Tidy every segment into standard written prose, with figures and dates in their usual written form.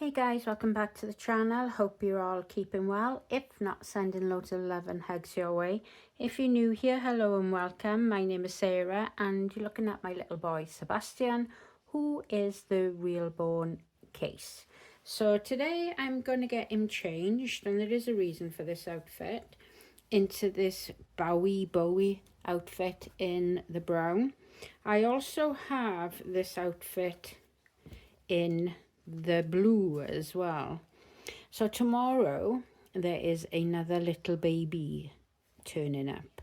Hey guys, welcome back to the channel. Hope you're all keeping well. If not, sending loads of love and hugs your way. If you're new here, hello and welcome. My name is Sarah and you're looking at my little boy Sebastian, who is the reborn case. So today I'm going to get him changed, and there is a reason for this outfit, into this Bowie outfit in the brown. I also have this outfit in the blue as well. So tomorrow there is another little baby turning up.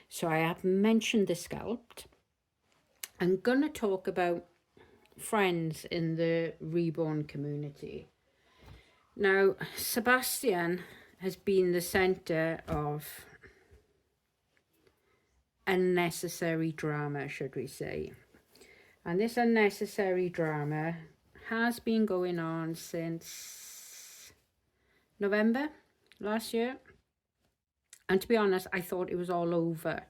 So I have mentioned the sculpt. I'm going to talk about friends in the reborn community. Now, Sebastian has been the centre of unnecessary drama, should we say. And this unnecessary drama has been going on since November last year. And to be honest, I thought it was all over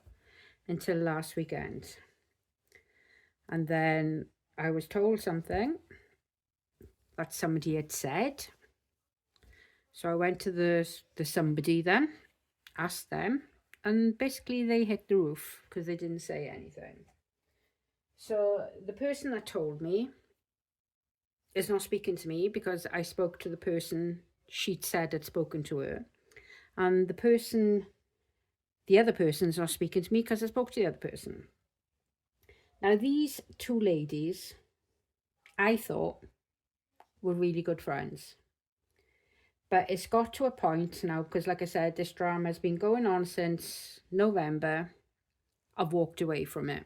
until last weekend. And then I was told something that somebody had said. So I went to the somebody then, asked them, and basically they hit the roof because they didn't say anything. So the person that told me is not speaking to me because I spoke to the person she'd said had spoken to her. And the other person's not speaking to me because I spoke to the other person. Now, these two ladies, I thought, were really good friends. But it's got to a point now, because like I said, this drama has been going on since November. I've walked away from it.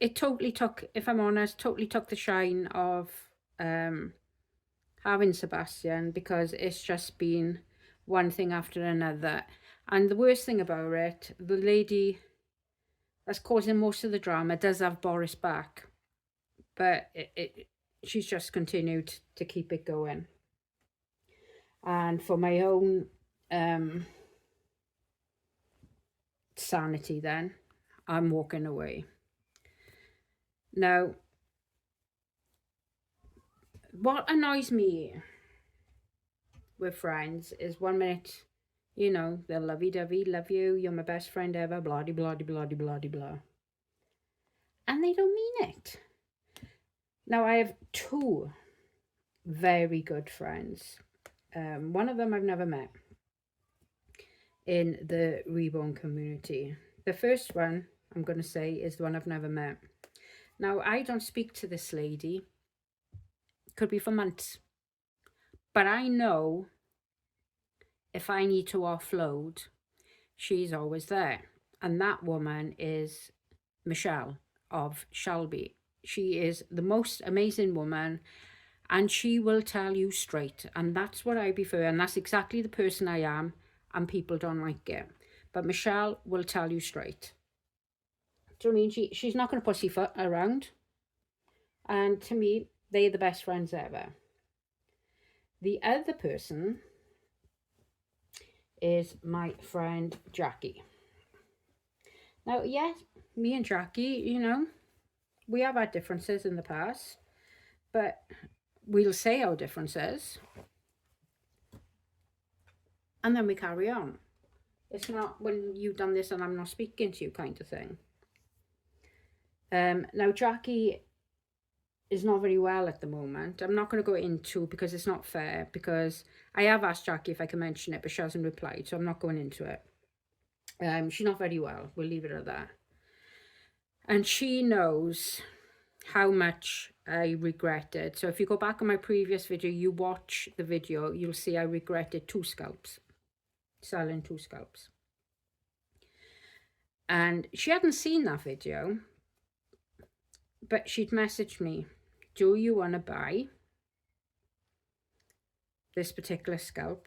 It totally took, if I'm honest, the shine of having Sebastian, because it's just been one thing after another. And the worst thing about it, the lady that's causing most of the drama does have Boris back, but she's just continued to keep it going. And for my own sanity then, I'm walking away. Now, what annoys me with friends is 1 minute, you know, they're lovey-dovey, love you, you're my best friend ever, blah-de-blah-de-blah-de-blah-de-blah. And they don't mean it. Now, I have two very good friends. One of them I've never met in the reborn community. The first one I'm going to say is the one I've never met. Now, I don't speak to this lady. Could be for months. But I know if I need to offload, she's always there. And that woman is Michelle of Shelby. She is the most amazing woman, and she will tell you straight. And that's what I prefer, and that's exactly the person I am, and people don't like it. But Michelle will tell you straight. Do you know what I mean? She's not going to pussyfoot around. And to me, they're the best friends ever. The other person is my friend Jackie. Now, yes, me and Jackie, you know, we have had differences in the past, but we'll say our differences and then we carry on. It's not when you've done this and I'm not speaking to you kind of thing. Now, Jackie is not very well at the moment. I'm not going to go into, because it's not fair, because I have asked Jackie if I can mention it, but she hasn't replied, so I'm not going into it. She's not very well. We'll leave it at that. And she knows how much I regretted. So if you go back on my previous video, you watch the video, you'll see I regretted 2 scalps, selling 2 scalps. And she hadn't seen that video, but she'd messaged me, do you want to buy this particular scalp?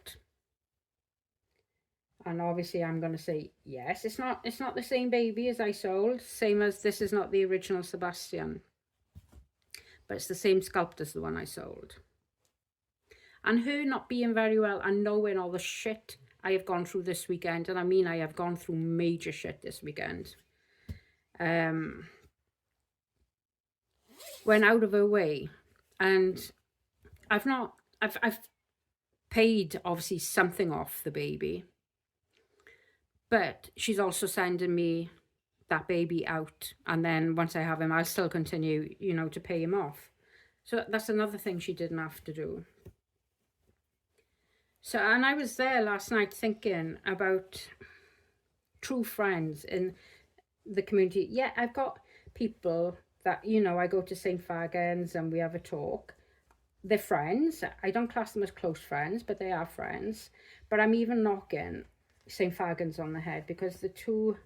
And obviously I'm going to say yes. It's not the same baby as I sold, same as this is not the original Sebastian, but it's the same sculpt as the one I sold. And her not being very well and knowing all the shit I have gone through this weekend, and I mean I have gone through major shit this weekend, went out of her way And I've paid obviously something off the baby, but she's also sending me that baby out, and then once I have him, I'll still continue, to pay him off. So that's another thing she didn't have to do. So, and I was there last night thinking about true friends in the community. Yeah, I've got people that, I go to St. Fagans and we have a talk. They're friends. I don't class them as close friends, but they are friends. But I'm even knocking St. Fagans on the head because the two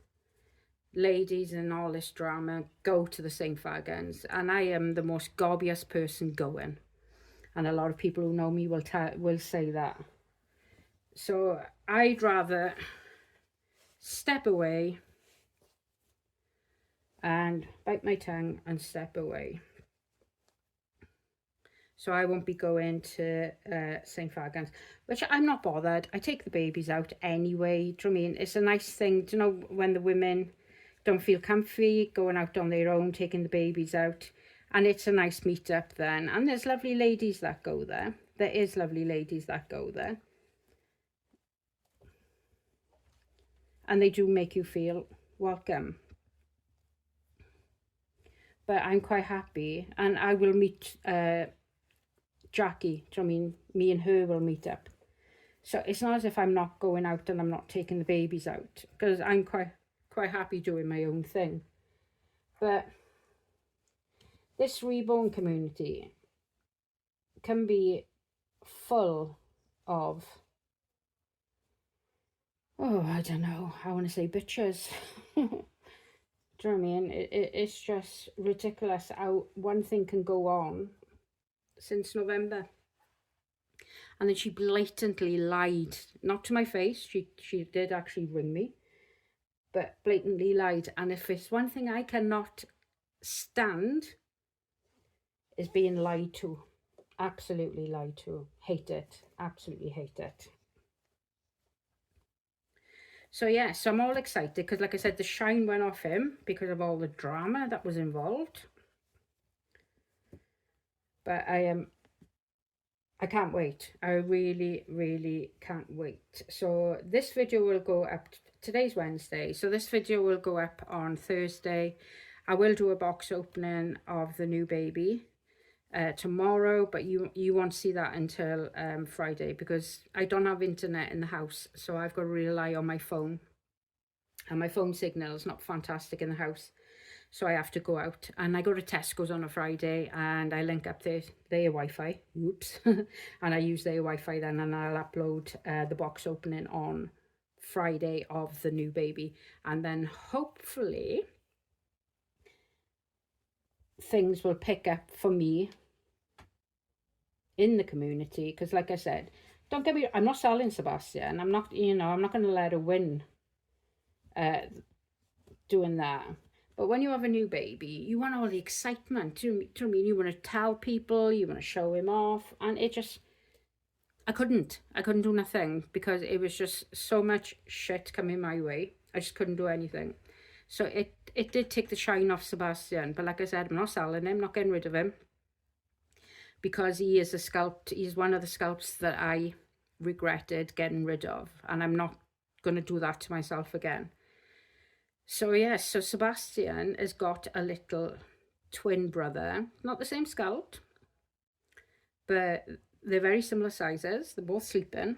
ladies in all this drama go to the St. Fagans, and I am the most gobbiest person going. And a lot of people who know me will say that. So I'd rather step away and bite my tongue and step away. So I won't be going to St. Fagans, which I'm not bothered. I take the babies out anyway. Do you know what I mean? It's a nice thing, do you know, when the women don't feel comfy going out on their own, taking the babies out. And it's a nice meet up then. And there's lovely ladies that go there. There is lovely ladies that go there. And they do make you feel welcome. But I'm quite happy. And I will meet Jackie. Do you know what I mean? Me and her will meet up. So it's not as if I'm not going out and I'm not taking the babies out, because I'm quite happy doing my own thing. But this reborn community can be full of, I don't know, I want to say bitches. Do you know what I mean? It's just ridiculous how one thing can go on since November. And then she blatantly lied, not to my face, she did actually ring me, but blatantly lied. And if it's one thing I cannot stand, is being lied to. Absolutely lied to. Hate it. Absolutely hate it. So yeah, so I'm all excited because, like I said, the shine went off him because of all the drama that was involved. But I can't wait. I really, really can't wait. So this video will go up, today's Wednesday, so this video will go up on Thursday. I will do a box opening of the new baby tomorrow, but you won't see that until Friday because I don't have internet in the house, so I've got to rely on my phone, and my phone signal is not fantastic in the house. So I have to go out, and I go to Tesco's on a Friday and I link up their Wi-Fi, oops, and I use their Wi-Fi then, and I'll upload the box opening on Friday of the new baby. And then hopefully things will pick up for me in the community, because like I said, don't get me, I'm not selling Sebastian. I'm not, I'm not going to let her win doing that. But when you have a new baby, you want all the excitement. Do you know what I mean? You want to tell people, you want to show him off. And it just, I couldn't do nothing because it was just so much shit coming my way. I just couldn't do anything. So it did take the shine off Sebastian. But like I said, I'm not selling him, not getting rid of him. Because he is a sculpt, he's one of the sculpts that I regretted getting rid of. And I'm not going to do that to myself again. So yes, so Sebastian has got a little twin brother, not the same sculpt, but they're very similar sizes. They're both sleeping.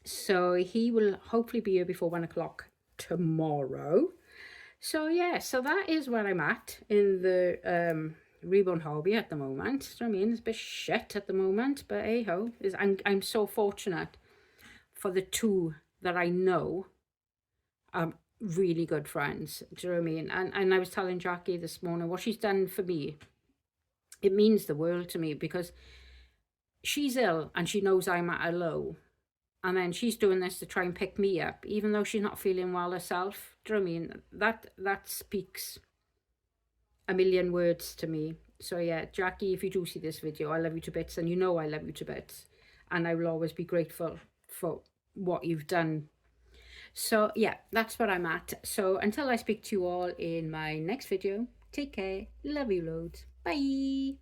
So he will hopefully be here before 1 o'clock tomorrow. So yeah, so that is where I'm at in the reborn hobby at the moment. Do you know what I mean? It's a bit shit at the moment, but hey ho, I'm so fortunate for the two that I know really good friends. Do you know what I mean? And I was telling Jackie this morning what she's done for me. It means the world to me because she's ill and she knows I'm at a low. And then she's doing this to try and pick me up, even though she's not feeling well herself. Do you know what I mean? That speaks a million words to me. So yeah, Jackie, if you do see this video, I love you to bits, and you know I love you to bits. And I will always be grateful for what you've done. So yeah, that's where I'm at. So until I speak to you all in my next video, take care, love you loads, bye.